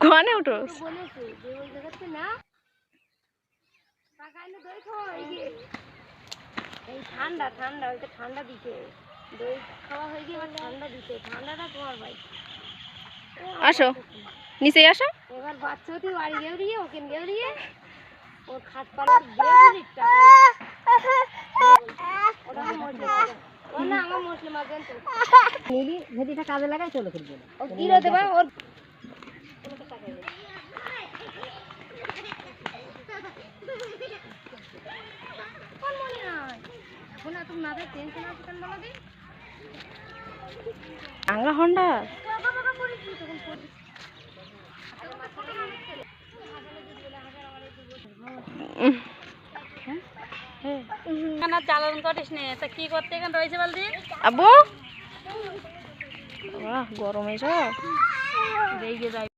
কোনে উঠো ঠান্ডা ঠান্ডা ওইটা ঠান্ডা দিতে দই খাওয়া হয়ে গিয়ে ঠান্ডা দিতে ঠান্ডাটা তোমার ভাই আসো নিচে আসো এবার বাচ্চা তুই বাড়ি গেউরিয়ে ওকে গেউরিয়ে ওর খাট পালার আমার মুসলিম আছেন তো নীলি ভেদিটা কাজে লাগাই চলে ফিরবে ও কি রে দেবা ওর কোন মনে হয় এখন এত মাথায় টেনশন আছে কেন বলো দি আংলা হন্ডা চালান করিস নে তা কি করতে এখানে রয়েছে বলদি আব্বু গরমে সব রেগে যায়